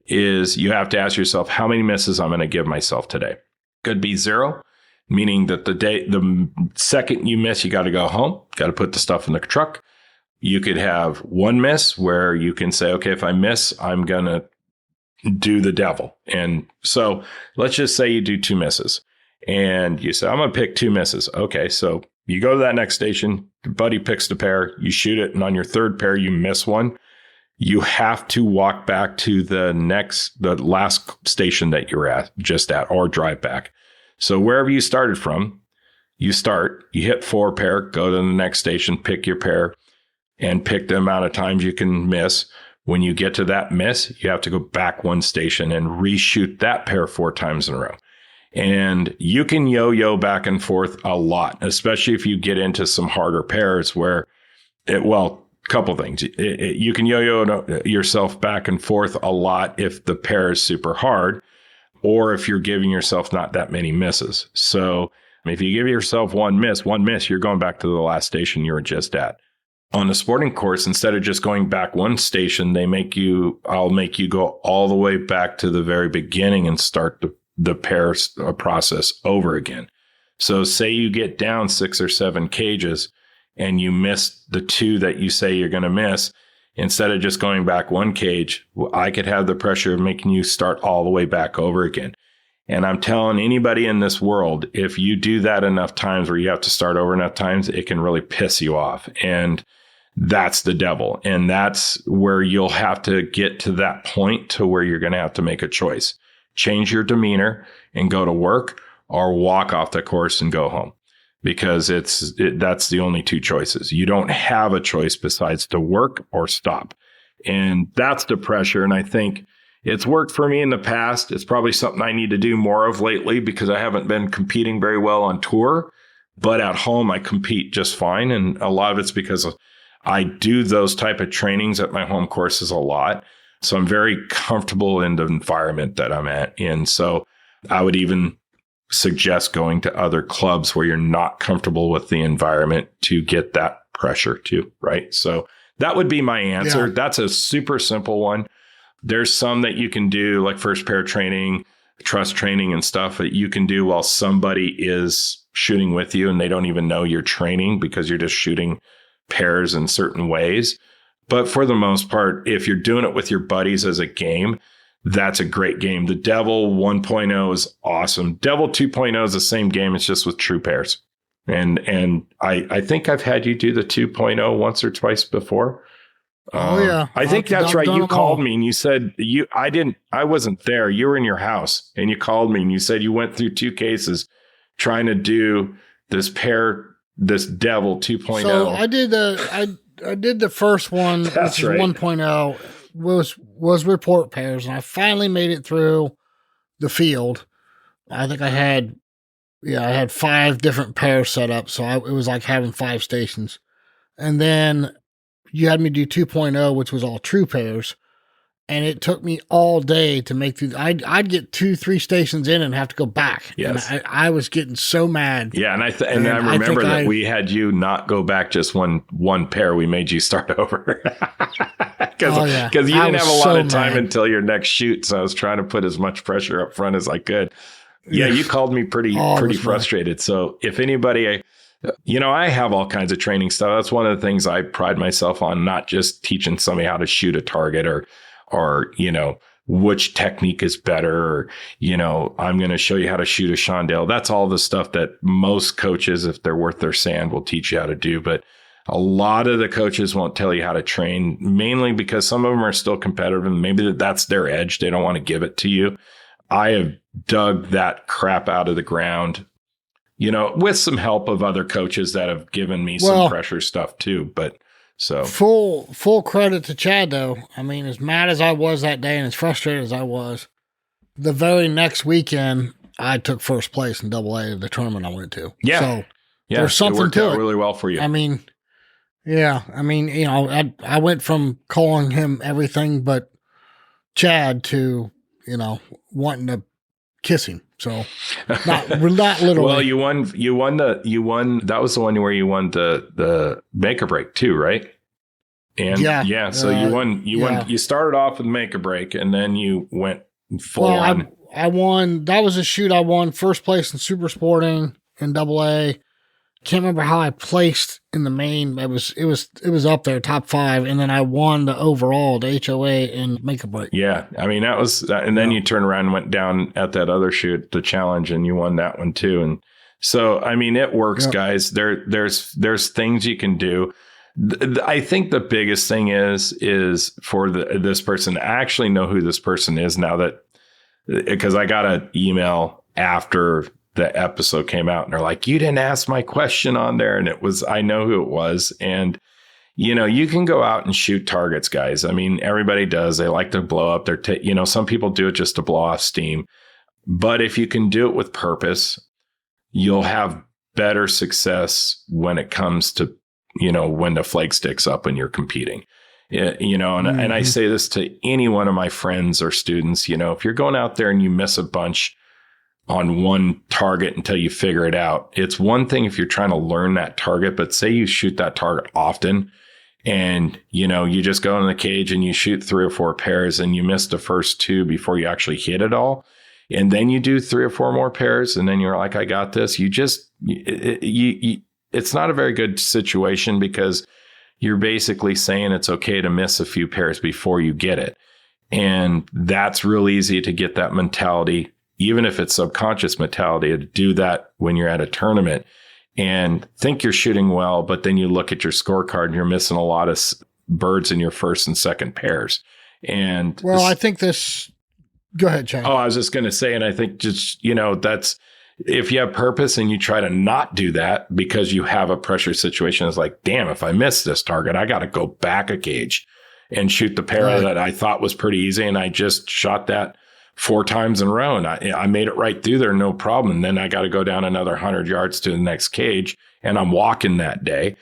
is you have to ask yourself, how many misses I'm going to give myself today? Could be 0. Meaning that the second you miss, you got to go home, got to put the stuff in the truck. You could have 1 miss where you can say, okay, if I miss, I'm going to do the Devil. And so let's just say you do 2 misses and you say, I'm going to pick 2 misses. Okay. So you go to that next station, your buddy picks the pair, you shoot it. And on your 3rd pair, you miss one. You have to walk back to the last station that you're just at, or drive back. So wherever you started from, you hit 4 pair, go to the next station, pick your pair, and pick the amount of times you can miss. When you get to that miss, you have to go back 1 station and reshoot that pair 4 times in a row. And you can yo-yo back and forth a lot, especially if you get into some harder pairs where couple things. You can yo-yo yourself back and forth a lot if the pair is super hard, or if you're giving yourself not that many misses. So if you give yourself one miss, you're going back to the last station you were just at. On the sporting course, instead of just going back 1 station, I'll make you go all the way back to the very beginning and start the pair process over again. So say you get down 6 or 7 cages and you miss the 2 that you say you're going to miss. Instead of just going back 1 cage, I could have the pressure of making you start all the way back over again. And I'm telling anybody in this world, if you do that enough times where you have to start over enough times, it can really piss you off. And that's the Devil. And that's where you'll have to get to that point to where you're going to have to make a choice. Change your demeanor and go to work, or walk off the course and go home. Because that's the only 2 choices. You don't have a choice besides to work or stop. And that's the pressure. And I think It's worked for me in the past. It's probably something I need to do more of lately because I haven't been competing very well on tour. But at home, I compete just fine. And a lot of it's because I do those type of trainings at my home courses a lot. So I'm very comfortable in the environment that I'm in. So I would even suggest going to other clubs where you're not comfortable with the environment to get that pressure too, right? So that would be my answer. Yeah. That's a super simple one. There's some that you can do, like first pair training, trust training and stuff that you can do while somebody is shooting with you and they don't even know you're training because you're just shooting pairs in certain ways. But for the most part, if you're doing it with your buddies as a game, that's a great game. The Devil 1.0 is awesome. Devil 2.0 is the same game. It's just with true pairs. And I think I've had you do the 2.0 once or twice before. Oh yeah. I think that's right. You called me and you said I wasn't there. You were in your house and you called me and you said you went through 2 cases trying to do this Devil 2.0. So I did the first one, that's which is 1.0 was report pairs, and I finally made it through the field. I think I had 5 different pairs set up, so it was like having 5 stations. And then you had me do 2.0, which was all true pairs, and it took me all day to make through. I'd get 2-3 stations in and have to go back. Yes, and I was getting so mad. Yeah, and I remember that we had you not go back just one pair. We made you start over because you didn't have a lot of time until your next shoot. So I was trying to put as much pressure up front as I could. Yeah, you called me pretty frustrated. So if anybody, I have all kinds of training stuff. That's one of the things I pride myself on, not just teaching somebody how to shoot a target or which technique is better, or, I'm going to show you how to shoot a Shondale. That's all the stuff that most coaches, if they're worth their sand, will teach you how to do. But a lot of the coaches won't tell you how to train, mainly because some of them are still competitive and maybe that's their edge. They don't want to give it to you. I have dug that crap out of the ground, with some help of other coaches that have given me some pressure stuff too. But so full credit to Chad, though. I mean, as mad as I was that day and as frustrated as I was, the very next weekend I took first place in AA, the tournament I went to. Yeah, so there's something it worked to out it. Really well for you. I mean, I went from calling him everything but Chad to wanting to kiss him. So not literally. Well, you won. That was the one where you won the make or break too, right? And yeah. So you won. You started off with make or break, and then you went full on. I won. That was a shoot. I won first place in super sporting in AA. Can't remember how I placed in the main. It was up there, top 5, and then I won the overall, the HOA in make or break. Yeah, I mean that was, and then you turned around and went down at that other shoot, the challenge, and you won that one too. And so, I mean, it works, guys. There's things you can do. I think the biggest thing is for this person to actually know who this person is now, that because I got an email after the episode came out and they're like, you didn't ask my question on there. And I know who it was. And, you can go out and shoot targets, guys. I mean, everybody does. They like to blow up their, some people do it just to blow off steam. But if you can do it with purpose, you'll have better success when it comes to, when the flag sticks up and you're competing. And I say this to any one of my friends or students, if you're going out there and you miss a bunch on one target until you figure it out. It's one thing if you're trying to learn that target, but say you shoot that target often and, you just go in the cage and you shoot 3 or 4 pairs and you miss the first 2 before you actually hit it all. And then you do 3 or 4 more pairs and then you're like, I got this. It's not a very good situation because you're basically saying it's okay to miss a few pairs before you get it. And that's real easy to get that mentality, even if it's subconscious mentality, to do that when you're at a tournament and think you're shooting well, but then you look at your scorecard and you're missing a lot of birds in your first and second pairs. And I think this, go ahead, Chad. Oh, I was just going to say, and I think just, that's, if you have purpose and you try to not do that because you have a pressure situation, it's like, damn, if I miss this target, I got to go back a cage and shoot the para that I thought was pretty easy. And I just shot that 4 times in a row, and I made it right through there, no problem. And then I got to go down another 100 yards to the next cage, and I'm walking that day,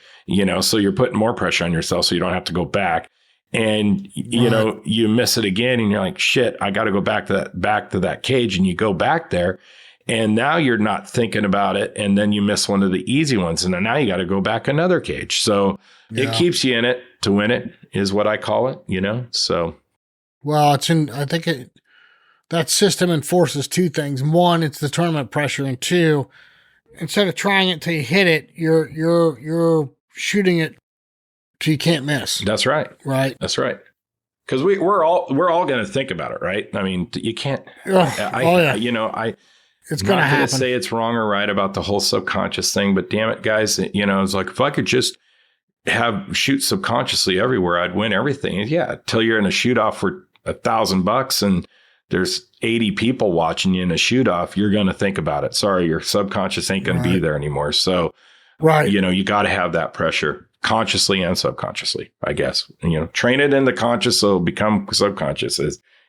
so you're putting more pressure on yourself so you don't have to go back. And, you miss it again, and you're like, shit, I got to go back to that cage. And you go back there, and now you're not thinking about it. And then you miss one of the easy ones. And then now you got to go back another cage. So it keeps you in it to win it, is what I call it, so. Well, that system enforces 2 things. 1, it's the tournament pressure. And 2, instead of trying it till you hit it, you're shooting it till you can't miss. That's right. Right. That's right. Because we're all going to think about it, right? I mean, you can't. It's going to happen. To say it's wrong or right about the whole subconscious thing, but damn it, guys, it's like if I could just shoot subconsciously everywhere, I'd win everything. Yeah, till you're in a shoot off for $1,000 and there's 80 people watching you in a shoot off, you're going to think about it. Sorry, your subconscious ain't going to be there anymore. So, you got to have that pressure consciously and subconsciously, I guess. Train it in the conscious so it'll become subconscious,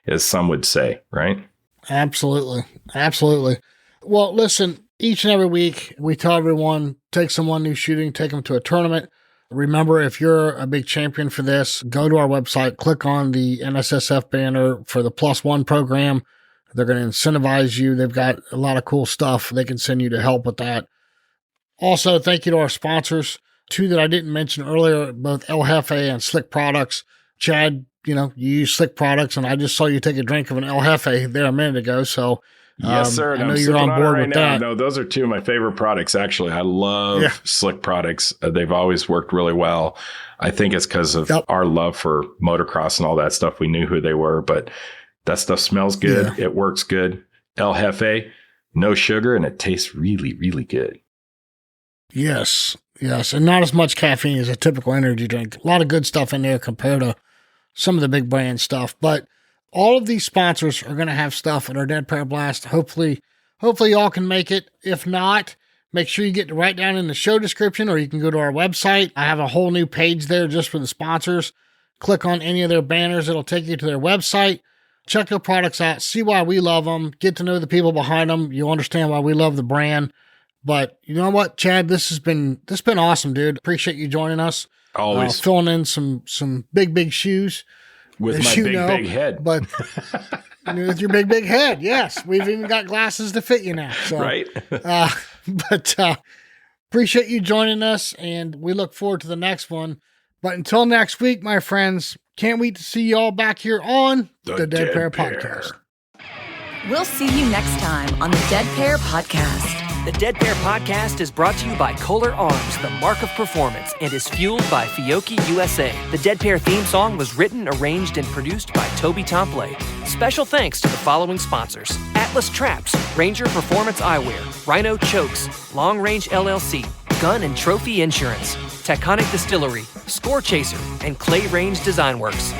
as some would say, right? Absolutely. Absolutely. Well, listen, each and every week we tell everyone, take someone new shooting, take them to a tournament. Remember, if you're a big champion for this, go to our website, click on the NSSF banner for the +1 program. They're going to incentivize you. They've got a lot of cool stuff they can send you to help with that. Also, thank you to our sponsors, 2 that I didn't mention earlier, both El Jefe and Slick Products. Chad, you use Slick Products, and I just saw you take a drink of an El Jefe there a minute ago. So, yes, sir. I know you're on board with that. No, those are 2 of my favorite products, actually. I love Slick Products. They've always worked really well. I think it's because of our love for motocross and all that stuff. We knew who they were, but that stuff smells good. Yeah. It works good. El Jefe, no sugar, and it tastes really, really good. Yes. And not as much caffeine as a typical energy drink. A lot of good stuff in there compared to some of the big brand stuff. But all of these sponsors are going to have stuff at our Dead Pair Blast. Hopefully y'all can make it. If not, make sure you get to write down in the show description, or you can go to our website. I have a whole new page there just for the sponsors. Click on any of their banners. It'll take you to their website. Check their products out. See why we love them. Get to know the people behind them. You'll understand why we love the brand. But you know what, Chad? This has been awesome, dude. Appreciate you joining us. Always filling in some big shoes. With my big head. But with your big head, yes. We've even got glasses to fit you now. So, right. But appreciate you joining us, and we look forward to the next one. But until next week, my friends, can't wait to see you all back here on the Dead Pair Podcast. We'll see you next time on the Dead Pair Podcast. The Dead Pair Podcast is brought to you by Kolar Arms, the mark of performance, and is fueled by Fiocchi USA. The Dead Pair theme song was written, arranged, and produced by Toby Tomplay. Special thanks to the following sponsors: Atlas Traps, Ranger Performance Eyewear, Rhino Chokes, Long Range LLC, Gun and Trophy Insurance, Taconic Distillery, Score Chaser, and Clay Range Design Works.